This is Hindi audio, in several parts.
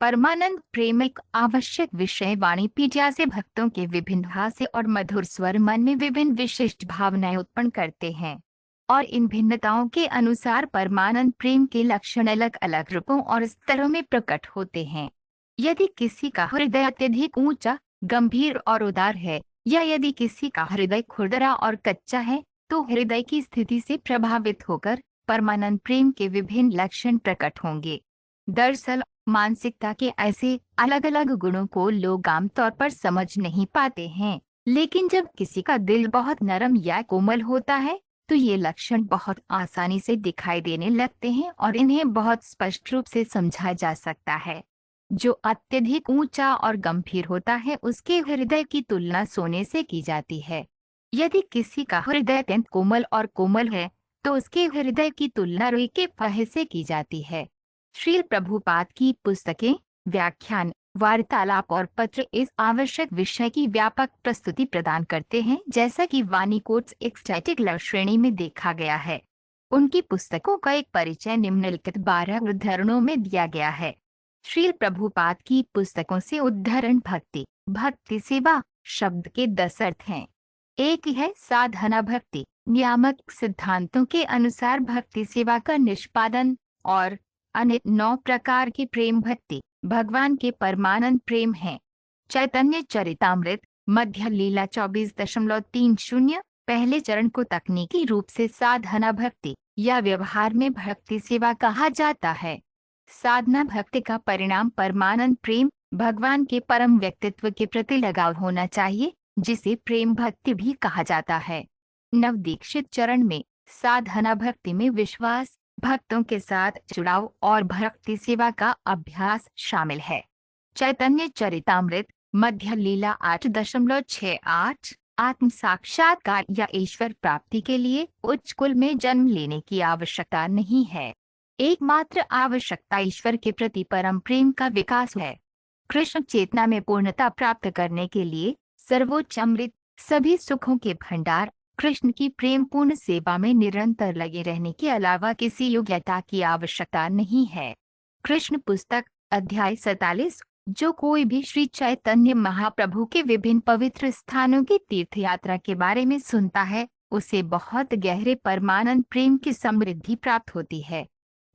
परमानंद प्रेम एक आवश्यक विषय वाणी पीठा से भक्तों के विभिन्न हास्य और मधुर स्वर मन में विभिन्न विशिष्ट भावनाएं उत्पन्न करते हैं। और इन भिन्नताओं के अनुसार परमानंद प्रेम के लक्षण अलग अलग रूपों और स्तरों में प्रकट होते हैं। यदि किसी का हृदय अत्यधिक ऊंचा, गंभीर और उदार है, या यदि किसी का हृदय खुरदरा और कच्चा है, तो हृदय की स्थिति से प्रभावित होकर परमानंद प्रेम के विभिन्न लक्षण प्रकट होंगे। दरअसल मानसिकता के ऐसे अलग अलग गुणों को लोग आमतौर पर समझ नहीं पाते हैं, लेकिन जब किसी का दिल बहुत नरम या कोमल होता है तो ये लक्षण बहुत आसानी से दिखाई देने लगते हैं और इन्हें बहुत स्पष्ट रूप से समझा जा सकता है। जो अत्यधिक ऊंचा और गंभीर होता है उसके हृदय की तुलना सोने से की जाती है। यदि किसी का हृदय अत्यंत कोमल और कोमल है तो उसके हृदय की तुलना रुई के फहे से की जाती है। श्रील प्रभुपाद की पुस्तकें, व्याख्यान, वार्तालाप और पत्र इस आवश्यक विषय की व्यापक प्रस्तुति प्रदान करते हैं, जैसा कि वाणी कोट्स एक्सटैटिक लव श्रेणी में देखा गया है। उनकी पुस्तकों का एक परिचय निम्नलिखित 12 उद्धरणों में दिया गया है। श्रील प्रभुपाद की पुस्तकों से उद्धरण भक्ति भक्ति सेवा शब्द के 10 अर्थ हैं। एक है साधना भक्ति, नियामक सिद्धांतों के अनुसार भक्ति सेवा का निष्पादन। और अन्य 9 प्रकार की प्रेम भक्ति भगवान के परमानंद प्रेम है। चैतन्य चरितामृत मध्य लीला 24.30 पहले चरण को तकनीकी रूप से साधना भक्ति या व्यवहार में भक्ति सेवा कहा जाता है। साधना भक्ति का परिणाम परमानंद प्रेम, भगवान के परम व्यक्तित्व के प्रति लगाव होना चाहिए, जिसे प्रेम भक्ति भी कहा जाता है। नवदीक्षित चरण में साधना भक्ति में विश्वास, भक्तों के साथ जुड़ाव और भक्ति सेवा का अभ्यास शामिल है। चैतन्य चरितामृत मध्य लीला 8.68 आत्म साक्षात्कार या ईश्वर प्राप्ति के लिए उच्च कुल में जन्म लेने की आवश्यकता नहीं है। एकमात्र आवश्यकता ईश्वर के प्रति परम प्रेम का विकास है। कृष्ण चेतना में पूर्णता प्राप्त करने के लिए सर्वोच्च अमृत, सभी सुखों के भंडार, कृष्ण की प्रेम पूर्ण सेवा में निरंतर लगे रहने के अलावा किसी योग्यता की आवश्यकता नहीं है। कृष्ण पुस्तक अध्याय 47। जो कोई भी श्री चैतन्य महाप्रभु के विभिन्न पवित्र स्थानों की तीर्थ यात्रा के बारे में सुनता है, उसे बहुत गहरे परमानंद प्रेम की समृद्धि प्राप्त होती है।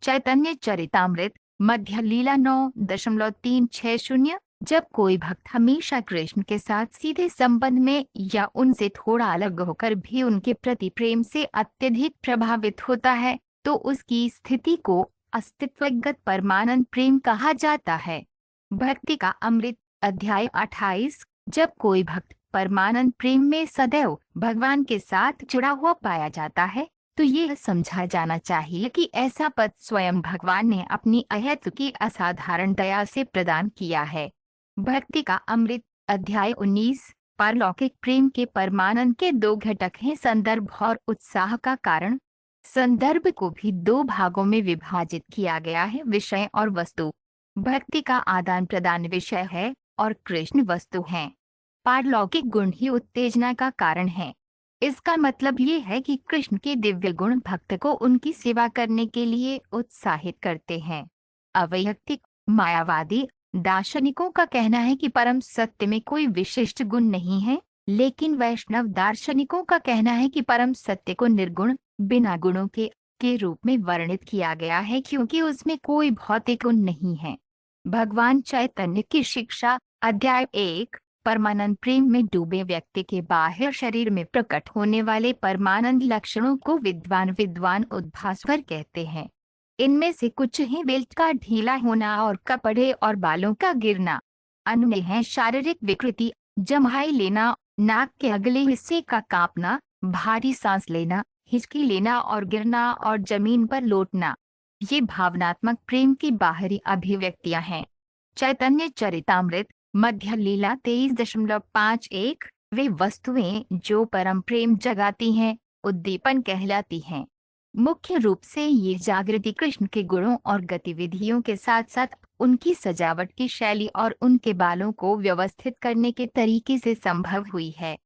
चैतन्य चरितामृत मध्य लीला 9.360 जब कोई भक्त हमेशा कृष्ण के साथ सीधे संबंध में या उनसे थोड़ा अलग होकर भी उनके प्रति प्रेम से अत्यधिक प्रभावित होता है, तो उसकी स्थिति को अस्तित्वगत परमानंद प्रेम कहा जाता है। भक्ति का अमृत अध्याय 28 जब कोई भक्त परमानंद प्रेम में सदैव भगवान के साथ जुड़ा हुआ पाया जाता है, तो यह समझा जाना चाहिए कि ऐसा पद स्वयं भगवान ने अपनी अहेतु की असाधारण दया से प्रदान किया है। भक्ति का अमृत अध्याय 19 पारलौकिक प्रेम के परमानंद के 2 घटक हैं, संदर्भ और उत्साह का कारण। संदर्भ को भी 2 भागों में विभाजित किया गया है, विषय और वस्तु। भक्ति का आदान प्रदान विषय है और कृष्ण वस्तु हैं। पारलौकिक गुण ही उत्तेजना का कारण है। इसका मतलब ये है कि कृष्ण के दिव्य गुण भक्त को उनकी सेवा करने के लिए उत्साहित करते हैं। अवैयक्तिक मायावादी दार्शनिकों का कहना है कि परम सत्य में कोई विशिष्ट गुण नहीं है, लेकिन वैष्णव दार्शनिकों का कहना है कि परम सत्य को निर्गुण, बिना गुणों के रूप में वर्णित किया गया है, क्योंकि उसमें कोई भौतिक गुण नहीं है। भगवान चैतन्य की शिक्षा अध्याय 1 परमानंद प्रेम में डूबे व्यक्ति के बाह्य शरीर में प्रकट होने वाले परमानंद लक्षणों को विद्वान उद्भासवर कहते हैं। इनमें से कुछ हैं बेल्ट का ढीला होना और कपड़े और बालों का गिरना। अन्य हैं शारीरिक विकृति, जम्हाई लेना, नाक के अगले हिस्से का कांपना, भारी सांस लेना, हिचकी लेना और गिरना और जमीन पर लौटना। ये भावनात्मक प्रेम की बाहरी अभिव्यक्तियां हैं। चैतन्य चरितामृत मध्य लीला 23.51 वे वस्तुएं जो परम प्रेम जगाती हैं, उद्दीपन कहलाती हैं। मुख्य रूप से ये जागृति कृष्ण के गुणों और गतिविधियों के साथ साथ उनकी सजावट की शैली और उनके बालों को व्यवस्थित करने के तरीके से संभव हुई है।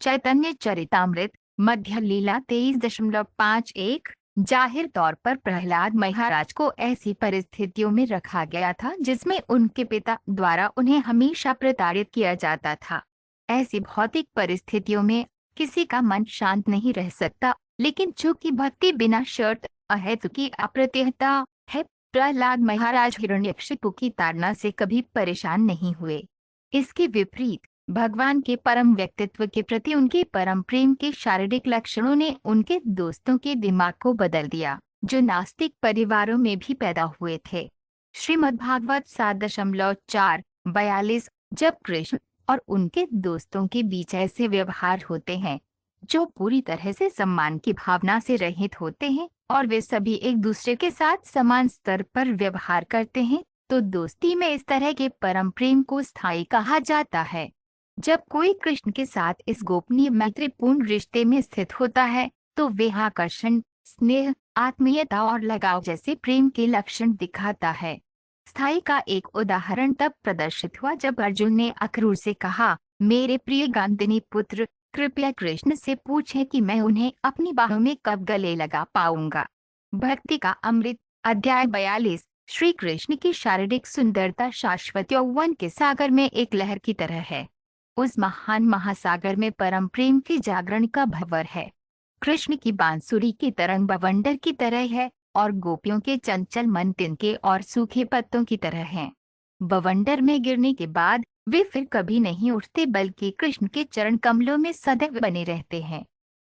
चैतन्य चरितामृत मध्य लीला 23.51 जाहिर तौर पर प्रहलाद महाराज को ऐसी परिस्थितियों में रखा गया था जिसमें उनके पिता द्वारा उन्हें हमेशा प्रताड़ित किया जाता था। ऐसी भौतिक परिस्थितियों में किसी का मन शांत नहीं रह सकता, लेकिन चूंकि भक्ति बिना शर्त अहेतु की अप्रतिहता है, प्रहलाद महाराज हिरण्यकशिपु की ताड़ना से कभी परेशान नहीं हुए। इसके विपरीत भगवान के परम व्यक्तित्व के प्रति उनके परम प्रेम के शारीरिक लक्षणों ने उनके दोस्तों के दिमाग को बदल दिया, जो नास्तिक परिवारों में भी पैदा हुए थे। श्रीमद्भागवत 7.4-42। जब कृष्ण और उनके दोस्तों के बीच ऐसे व्यवहार होते हैं जो पूरी तरह से सम्मान की भावना से रहित होते हैं और वे सभी एक दूसरे के साथ समान स्तर पर व्यवहार करते हैं, तो दोस्ती में इस तरह के परम प्रेम को स्थायी कहा जाता है। जब कोई कृष्ण के साथ इस गोपनीय मैत्रीपूर्ण रिश्ते में स्थित होता है तो वे आकर्षण, स्नेह, आत्मीयता और लगाव जैसे प्रेम के लक्षण दिखाता है। स्थायी का एक उदाहरण तब प्रदर्शित हुआ जब अर्जुन ने अक्रूर से कहा, मेरे प्रिय गांधिनी पुत्र, कृपया कृष्ण से पूछें कि मैं उन्हें अपनी बाहों में कब गले लगा पाऊंगा। भक्ति का अमृत, अध्याय 42। श्री कृष्ण की शारीरिक सुंदरता शाश्वत यौवन के सागर में एक लहर की तरह है। उस महान महासागर में परम प्रेम के जागरण का भंवर है। कृष्ण की बांसुरी की तरंग बवंडर की तरह है और गोपियों के चंचल मन तिनके और सूखे पत्तों की तरह हैं। बवंडर में गिरने के बाद वे फिर कभी नहीं उठते, बल्कि कृष्ण के चरण कमलों में सदैव बने रहते हैं।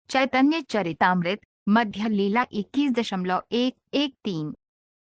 चैतन्य चरितामृत, मध्य लीला 21.113।